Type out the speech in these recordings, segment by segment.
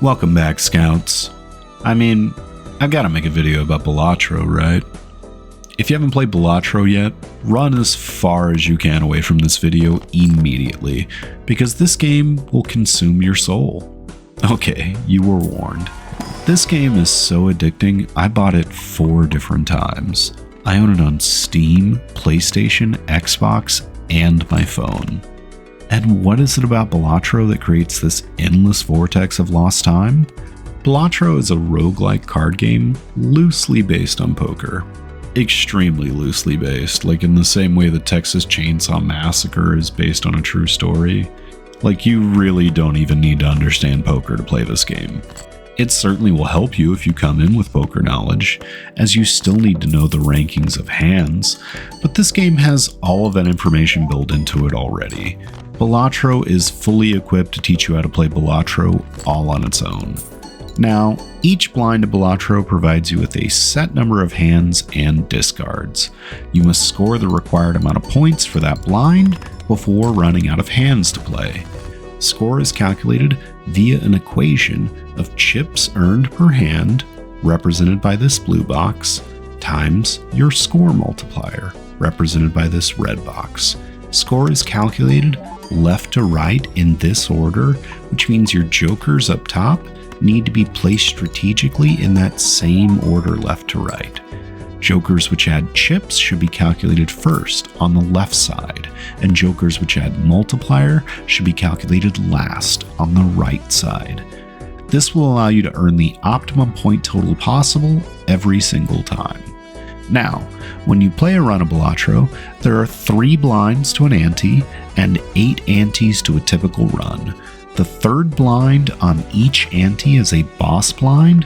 Welcome back, Scouts. I've got to make a video about Balatro, right? If you haven't played Balatro yet, run as far as you can away from this video immediately, because this game will consume your soul. Okay, you were warned. This game is so addicting, I bought it 4 different times. I own it on Steam, PlayStation, Xbox, and my phone. And what is it about Balatro that creates this endless vortex of lost time? Balatro is a roguelike card game loosely based on poker. Extremely loosely based, like in the same way the Texas Chainsaw Massacre is based on a true story. Like, you really don't even need to understand poker to play this game. It certainly will help you if you come in with poker knowledge, as you still need to know the rankings of hands, but this game has all of that information built into it already. Balatro is fully equipped to teach you how to play Balatro all on its own. Now, each blind of Balatro provides you with a set number of hands and discards. You must score the required amount of points for that blind before running out of hands to play. Score is calculated via an equation of chips earned per hand, represented by this blue box, times your score multiplier, represented by this red box. Score is calculated left to right in this order, which means your jokers up top need to be placed strategically in that same order left to right. Jokers which add chips should be calculated first on the left side, and jokers which add multiplier should be calculated last on the right side. This will allow you to earn the optimum point total possible every single time. Now, when you play a run of Balatro, there are 3 blinds to an ante and 8 antes to a typical run. The 3rd blind on each ante is a boss blind,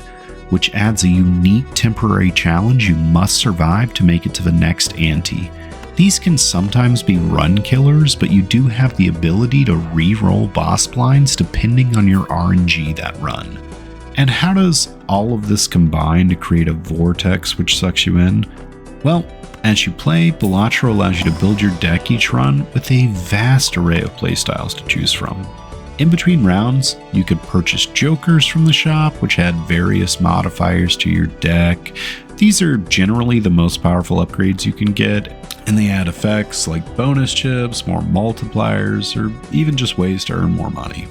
which adds a unique temporary challenge you must survive to make it to the next ante. These can sometimes be run killers, but you do have the ability to re-roll boss blinds depending on your RNG that run. And how does all of this combine to create a vortex which sucks you in? Well, as you play, Balatro allows you to build your deck each run with a vast array of playstyles to choose from. In between rounds, you could purchase jokers from the shop, which add various modifiers to your deck. These are generally the most powerful upgrades you can get, and they add effects like bonus chips, more multipliers, or even just ways to earn more money.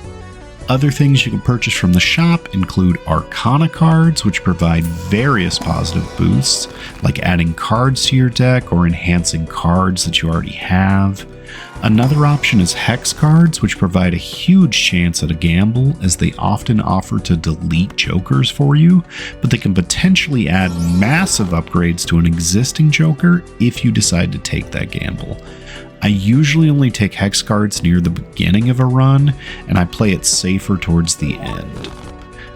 Other things you can purchase from the shop include Arcana cards, which provide various positive boosts, like adding cards to your deck or enhancing cards that you already have. Another option is Hex cards, which provide a huge chance at a gamble, as they often offer to delete jokers for you, but they can potentially add massive upgrades to an existing joker if you decide to take that gamble. I usually only take Hex cards near the beginning of a run, and I play it safer towards the end.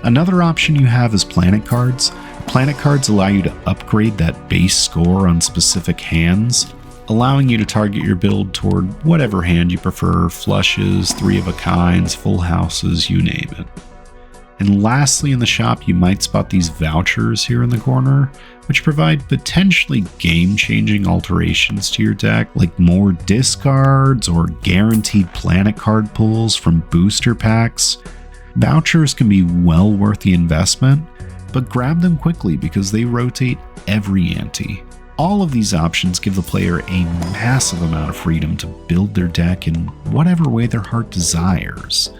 Another option you have is Planet cards. Planet cards allow you to upgrade that base score on specific hands, allowing you to target your build toward whatever hand you prefer: flushes, 3 of a kinds, full houses, you name it. And lastly, in the shop, you might spot these vouchers here in the corner, which provide potentially game-changing alterations to your deck, like more discards or guaranteed planet card pulls from booster packs. Vouchers can be well worth the investment, but grab them quickly because they rotate every ante. All of these options give the player a massive amount of freedom to build their deck in whatever way their heart desires.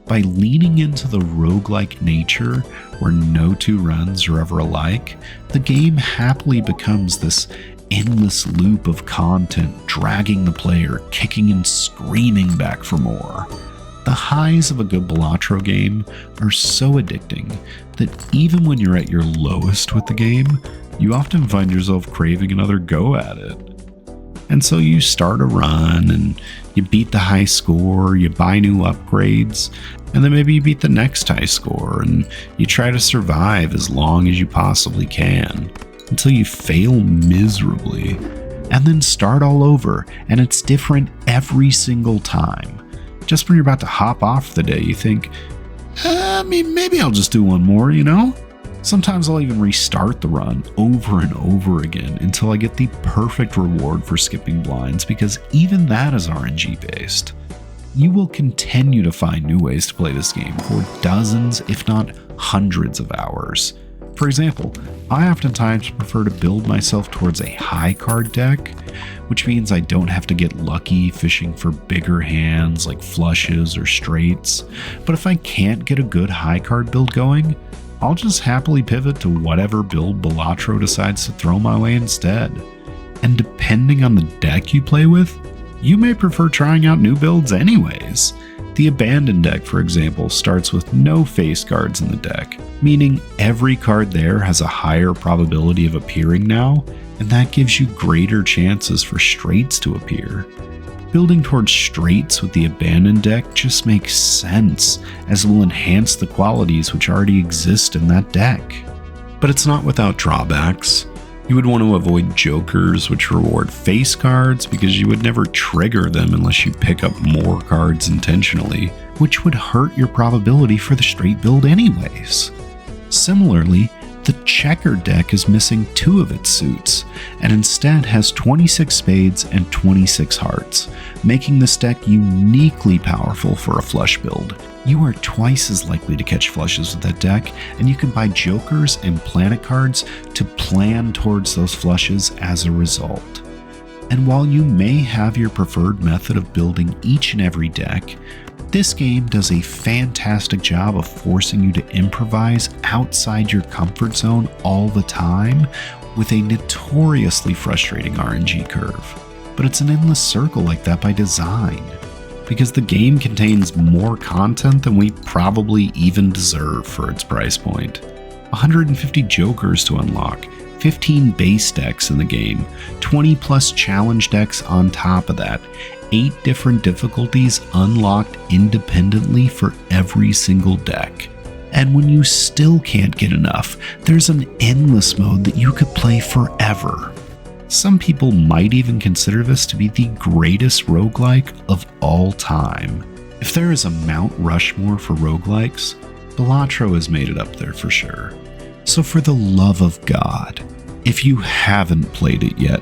By leaning into the roguelike nature, where no 2 runs are ever alike, the game happily becomes this endless loop of content, dragging the player, kicking and screaming back for more. The highs of a good Balatro game are so addicting that even when you're at your lowest with the game, you often find yourself craving another go at it. And so you start a run and you beat the high score, you buy new upgrades, and then maybe you beat the next high score and you try to survive as long as you possibly can until you fail miserably, and then start all over, and it's different every single time. Just when you're about to hop off the day, you think, maybe I'll just do one more, you know? Sometimes I'll even restart the run over and over again until I get the perfect reward for skipping blinds, because even that is RNG based. You will continue to find new ways to play this game for dozens, if not hundreds of hours. For example, I oftentimes prefer to build myself towards a high card deck, which means I don't have to get lucky fishing for bigger hands like flushes or straights. But if I can't get a good high card build going, I'll just happily pivot to whatever build Balatro decides to throw my way instead. And depending on the deck you play with, you may prefer trying out new builds anyways. The Abandoned deck, for example, starts with no face cards in the deck, meaning every card there has a higher probability of appearing now, and that gives you greater chances for straights to appear. Building towards straights with the Abandoned deck just makes sense, as it will enhance the qualities which already exist in that deck. But it's not without drawbacks. You would want to avoid jokers, which reward face cards, because you would never trigger them unless you pick up more cards intentionally, which would hurt your probability for the straight build anyways. Similarly, the Checker deck is missing 2 of its suits, and instead has 26 spades and 26 hearts, making this deck uniquely powerful for a flush build. You are twice as likely to catch flushes with that deck, and you can buy jokers and planet cards to plan towards those flushes as a result. And while you may have your preferred method of building each and every deck, this game does a fantastic job of forcing you to improvise outside your comfort zone all the time with a notoriously frustrating RNG curve. But it's an endless circle like that by design, because the game contains more content than we probably even deserve for its price point. 150 jokers to unlock, 15 base decks in the game, 20 plus challenge decks on top of that, 8 different difficulties unlocked independently for every single deck. And when you still can't get enough, there's an endless mode that you could play forever. Some people might even consider this to be the greatest roguelike of all time. If there is a Mount Rushmore for roguelikes, Balatro has made it up there for sure. So for the love of God, if you haven't played it yet,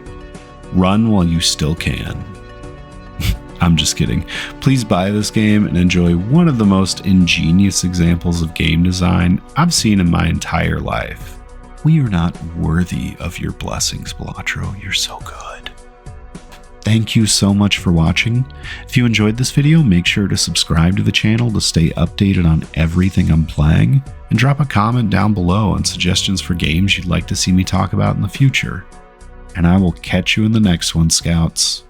run while you still can. I'm just kidding. Please buy this game and enjoy one of the most ingenious examples of game design I've seen in my entire life. We are not worthy of your blessings, Balatro. You're so good. Thank you so much for watching. If you enjoyed this video, make sure to subscribe to the channel to stay updated on everything I'm playing, and drop a comment down below on suggestions for games you'd like to see me talk about in the future. And I will catch you in the next one, Scouts.